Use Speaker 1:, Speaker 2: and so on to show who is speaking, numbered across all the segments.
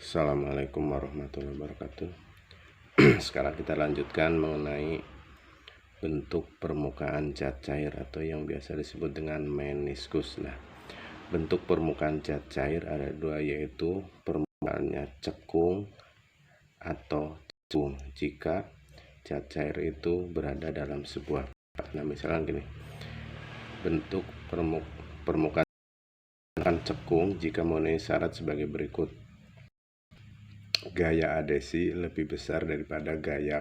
Speaker 1: Assalamualaikum warahmatullahi wabarakatuh. Sekarang kita lanjutkan mengenai bentuk permukaan cat cair atau yang biasa disebut dengan meniskus. Nah, bentuk permukaan cat cair ada dua, yaitu permukaannya cekung atau cembung jika cat cair itu berada dalam sebuah. Nah, misalkan gini, bentuk permukaan cekung jika memenuhi syarat sebagai berikut: gaya adhesi lebih besar daripada gaya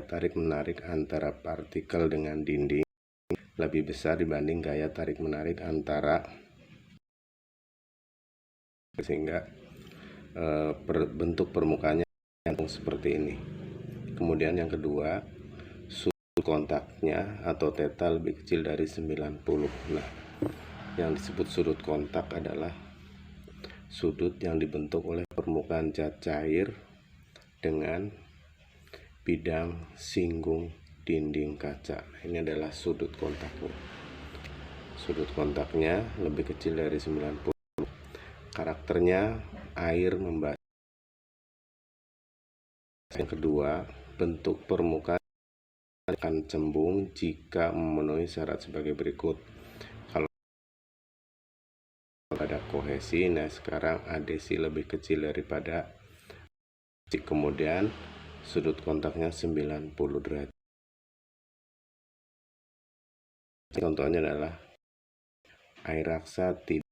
Speaker 1: tarik-menarik antara partikel dengan dinding lebih besar dibanding gaya tarik-menarik antara, sehingga bentuk permukaannya seperti ini. Kemudian yang kedua, sudut kontaknya atau theta lebih kecil dari 90. Nah, yang disebut sudut kontak adalah sudut yang dibentuk oleh permukaan cat cair dengan bidang singgung dinding kaca. Ini adalah sudut kontaknya. Sudut kontaknya lebih kecil dari 90. Karakternya air membasah. Yang kedua, bentuk permukaan akan cembung jika memenuhi syarat sebagai berikut. Kalau ada kohesi, nah sekarang adhesi lebih kecil daripada, kemudian sudut kontaknya 90 derajat. Contohnya adalah air raksa tidak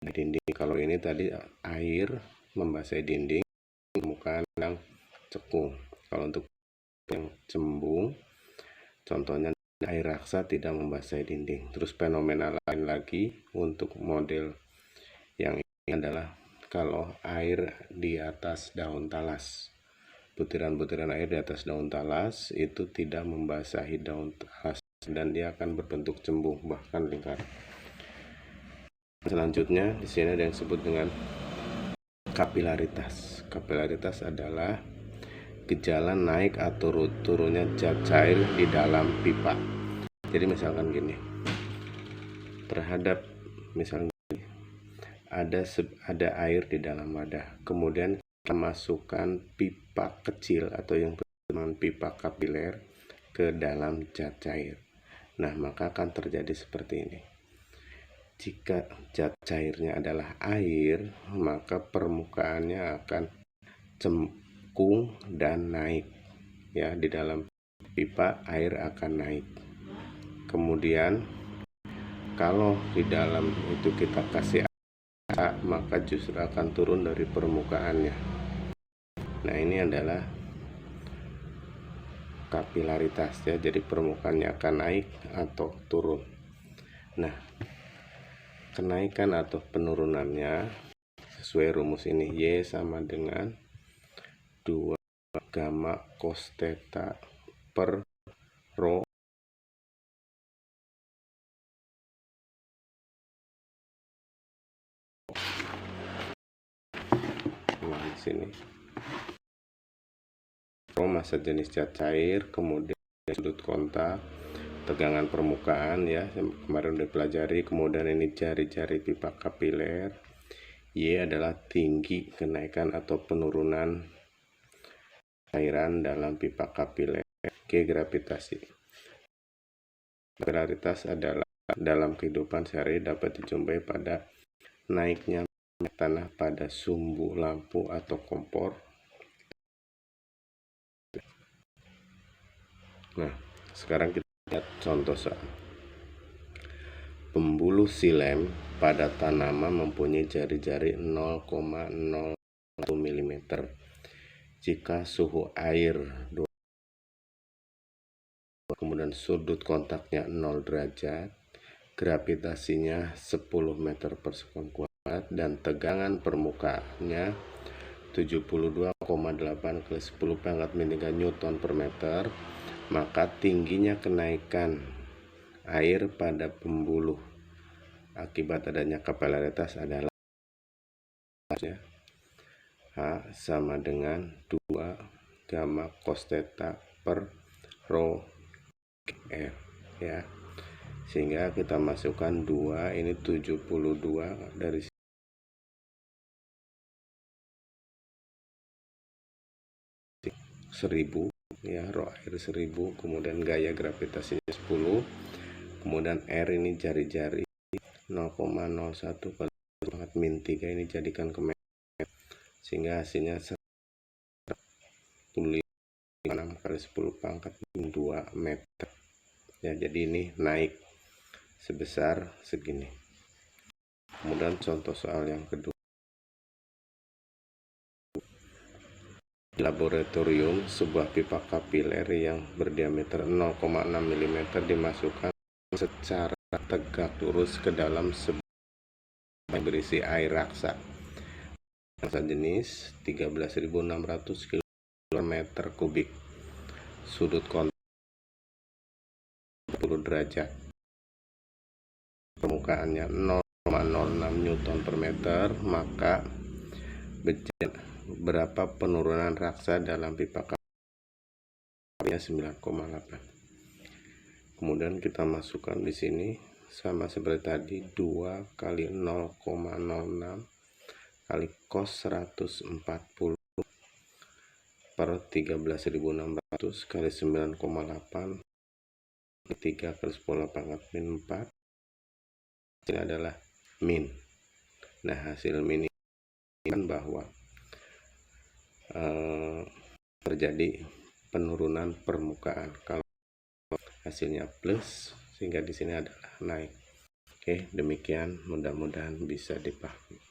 Speaker 1: dinding. Kalau ini tadi air membasahi dinding, permukaan yang cekung. Kalau untuk yang cembung, contohnya air raksa tidak membasahi dinding. Terus fenomena lain lagi untuk model yang ini adalah kalau air di atas daun talas, butiran-butiran air di atas daun talas itu tidak membasahi daun talas dan dia akan berbentuk cembung bahkan lingkar. Selanjutnya di sini ada yang disebut dengan kapilaritas. Kapilaritas adalah gejala naik atau turunnya cat cair di dalam pipa. Jadi misalkan gini, terhadap misalnya ada air di dalam wadah, kemudian kita masukkan pipa kecil atau yang bernama pipa kapiler ke dalam cat cair. Nah, maka akan terjadi seperti ini. Jika cat cairnya adalah air, maka permukaannya akan cekung dan naik. Ya, di dalam pipa air akan naik. Kemudian kalau di dalam itu kita kasih air, maka justru akan turun dari permukaannya. Nah, ini adalah kapilaritas ya, jadi permukaannya akan naik atau turun. Nah, kenaikan atau penurunannya sesuai rumus ini, Y sama dengan 2 gamma cos theta per rho. Nah, di sini rho massa jenis cat cair, kemudian sudut kontak, tegangan permukaan ya, yang kemarin udah pelajari. Kemudian ini jari-jari pipa kapiler. Y adalah tinggi kenaikan atau penurunan cairan dalam pipa kapiler. G gravitasi. Kapilaritas adalah dalam kehidupan sehari dapat dijumpai pada naiknya tanah pada sumbu lampu atau kompor. Nah, sekarang kita lihat contoh soal. Pembuluh silem pada tanaman mempunyai jari-jari 0,01 mm. Jika suhu air kemudian sudut kontaknya 0 derajat, gravitasinya 10 meter per sekon kuadrat, dan tegangan permukaannya 72,8 kali 10 pangkat min 3 Newton per meter, maka tingginya kenaikan air pada pembuluh akibat adanya kapilaritas adalah H sama dengan 2 gamma cos theta per rho R ya. Sehingga kita masukkan 2, ini 72 dari 1000 ya, rho air 1000, kemudian gaya gravitasinya 10, kemudian R ini jari-jari 0,01 kali pangkat min 3 ini jadikan ke meter, sehingga hasilnya 6 kali 10 pangkat min 2 meter ya. Jadi ini naik sebesar segini. Kemudian contoh soal yang kedua, di laboratorium sebuah pipa kapiler yang berdiameter 0,6 mm dimasukkan secara tegak lurus ke dalam sebuah berisi air raksa jenis 13.600 km kubik, sudut kontak 10 derajat, permukaannya 0,06 Newton per meter, maka berapa penurunan raksa dalam pipa kapalnya 9,8. Kemudian kita masukkan di sini sama seperti tadi, 2 kali 0,06 kali cos 140 per 13.600 kali 9,8 3 kali 10 pangkat min 4, ini adalah min. Nah, hasil min ini kan bahwa terjadi penurunan permukaan. Kalau hasilnya plus, sehingga di sini adalah naik. Oke, demikian, mudah-mudahan bisa dipahami.